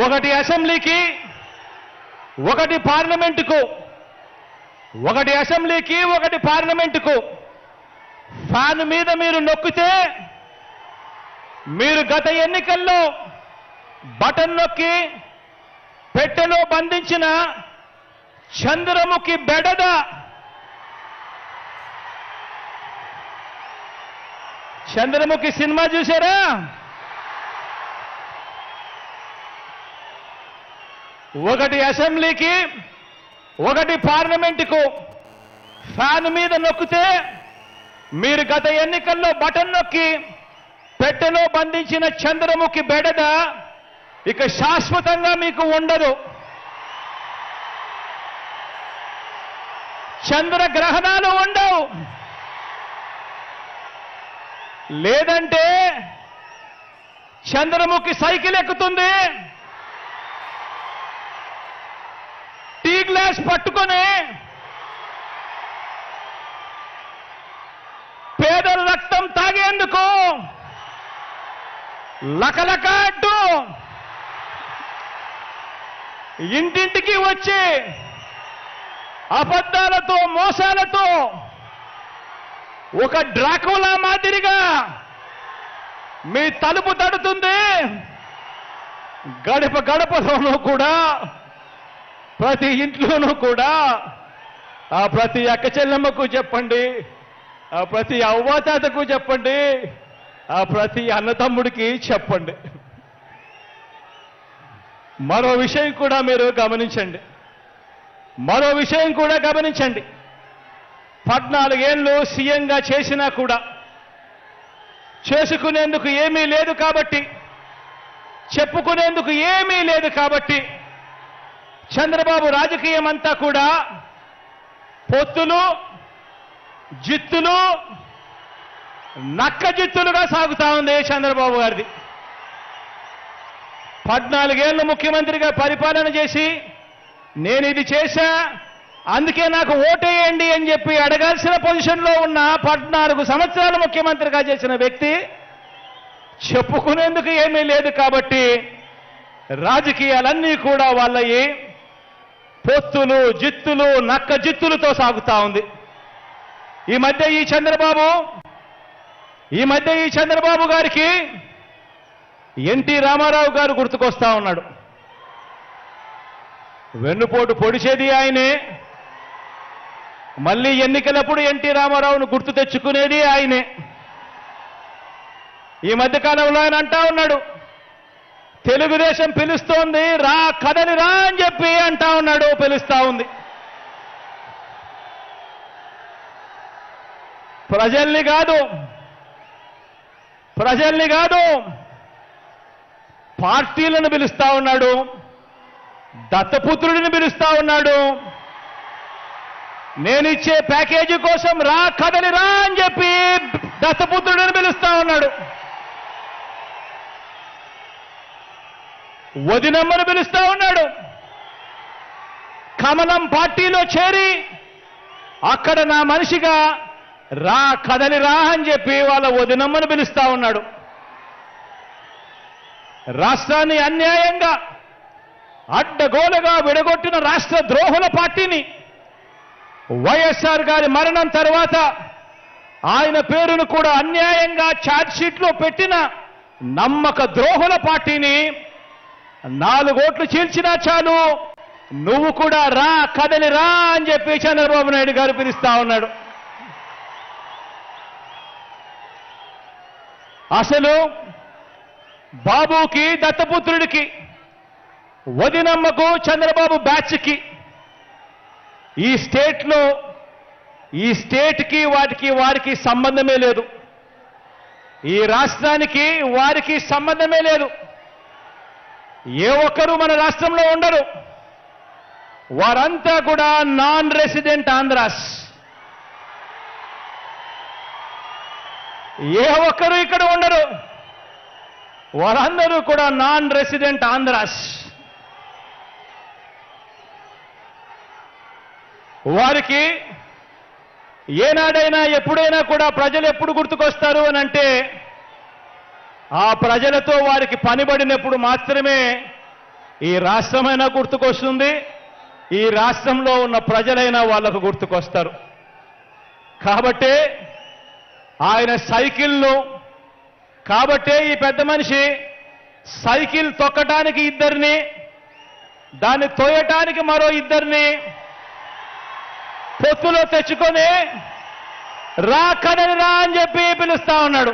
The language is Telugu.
ఒకటి అసెంబ్లీకి, ఒకటి పార్లమెంటుకు, ఒకటి అసెంబ్లీకి, ఒకటి పార్లమెంటుకు ఫ్యాన్ మీద మీరు నొక్కితే మీరు గత ఎన్నికల్లో బటన్ నొక్కి పెట్టెలో బంధించిన చంద్రముఖి బెడద చంద్రముఖి సినిమా చూసారా? ఒకటి అసెంబ్లీకి, ఒకటి పార్లమెంటుకు ఫ్యాన్ మీద నొక్కితే మీరు గత ఎన్నికల్లో బటన్ నొక్కి పెట్టెలో బంధించిన చంద్రముఖి బెడద ఇక శాశ్వతంగా మీకు ఉండదు. చంద్రగ్రహణాలు ఉండవు. లేదంటే చంద్రముఖి సైకిల్ ఎక్కుతుంది, టీ గ్లాస్ పట్టుకొని పేదల రక్తం తాగేందుకు లకలకాడ్డు ఇంటింటికి వచ్చి అబద్ధాలతో మోసాలతో ఒక డ్రాకులా మాదిరిగా మీ తలుపు తడుతుంది. గడప గడపలోనూ కూడా, ప్రతి ఇంట్లోనూ కూడా ఆ ప్రతి అక్క చెల్లెమ్మకు చెప్పండి, ఆ ప్రతి అవ్వాతాతకు చెప్పండి, ఆ ప్రతి అన్నతమ్ముడికి చెప్పండి. మరో విషయం కూడా మీరు గమనించండి. 14 ఏళ్ళు సీఎంగా చేసినా కూడా చేసుకునేందుకు ఏమీ లేదు కాబట్టి, చెప్పుకునేందుకు ఏమీ లేదు కాబట్టి చంద్రబాబు రాజకీయం అంతా కూడా పొత్తులు, జిత్తులు, నక్క జిత్తులుగా సాగుతా ఉంది చంద్రబాబు గారిది. 14 ఏళ్ళు ముఖ్యమంత్రిగా పరిపాలన చేసి నేను ఇది చేశా అందుకే నాకు ఓటేయండి అని చెప్పి అడగాల్సిన పొజిషన్లో ఉన్న 14 సంవత్సరాలు ముఖ్యమంత్రిగా చేసిన వ్యక్తి చెప్పుకునేందుకు ఏమీ లేదు కాబట్టి రాజకీయాలన్నీ కూడా వాళ్ళయి పొత్తులు, జిత్తులు, నక్క జిత్తులతో సాగుతా ఉంది. ఈ మధ్య ఈ చంద్రబాబు గారికి ఎన్టీ రామారావు గారు గుర్తుకొస్తా ఉన్నాడు. వెన్నుపోటు పొడిచేది ఆయనే, మళ్ళీ ఎన్నికలప్పుడు ఎన్టీ రామారావును గుర్తు తెచ్చుకునేది ఆయనే. ఈ మధ్యకాలంలో ఆయన అంటా ఉన్నాడు, తెలుగుదేశం పిలుస్తోంది, రా కదలి రా అని చెప్పి అంటా ఉన్నాడు, పిలుస్తా ఉంది. ప్రజల్ని కాదు పార్టీలను పిలుస్తా ఉన్నాడు, దత్తపుత్రుడిని పిలుస్తా ఉన్నాడు. నేనిచ్చే ప్యాకేజీ కోసం రా కదలి రా అని చెప్పి దత్తపుత్రుడిని పిలుస్తా ఉన్నాడు. వదినమ్మను పిలుస్తా ఉన్నాడు. కమలం పార్టీలో చేరి అక్కడ నా మనిషిగా రా కదలి రా అని చెప్పి వాళ్ళ వదినమ్మను పిలుస్తా ఉన్నాడు. రాష్ట్రాన్ని అన్యాయంగా అడ్డగోలుగా విడగొట్టిన రాష్ట్ర ద్రోహుల పార్టీని వైఎస్ఆర్ గారి మరణం తర్వాత ఆయన పేరును కూడా అన్యాయంగా ఛార్జ్షీట్లో పెట్టిన నమ్మక ద్రోహుల పార్టీని 4 ఓట్లు చీల్చినా చాలు నువ్వు కూడా రా కదలి రా అని చెప్పి చంద్రబాబు నాయుడు గారు పిలుస్తా ఉన్నాడు. అసలు బాబుకి, దత్తపుత్రుడికి, వదినమ్మకు, చంద్రబాబు బ్యాచ్కి ఈ స్టేట్కి వారికి సంబంధమే లేదు. ఈ రాష్ట్రానికి వారికి సంబంధమే లేదు. ఏ ఒక్కరూ మన రాష్ట్రంలో ఉండరు. వారంతా కూడా నాన్ రెసిడెంట్ ఆంధ్రాస్. ఏ ఒక్కరూ ఇక్కడ ఉండరు. వారందరూ కూడా నాన్ రెసిడెంట్ ఆంధ్రాస్. వారికి ఏనాడైనా ఎప్పుడైనా కూడా ప్రజలు ఎప్పుడు గుర్తుకొస్తారు అని అంటే ఆ ప్రజలతో వారికి పనిబడినప్పుడు మాత్రమే ఈ రాష్ట్రమైనా గుర్తుకొస్తుంది, ఈ రాష్ట్రంలో ఉన్న ప్రజలైనా వాళ్ళకు గుర్తుకొస్తారు. కాబట్టే ఆయన సైకిల్ను, కాబట్టే ఈ పెద్ద మనిషి సైకిల్ తొక్కటానికి ఇద్దరిని, దాన్ని తోయటానికి మరో ఇద్దరిని పొత్తులో తెచ్చుకొని రా కడని రా అని చెప్పి పిలుస్తా ఉన్నాడు.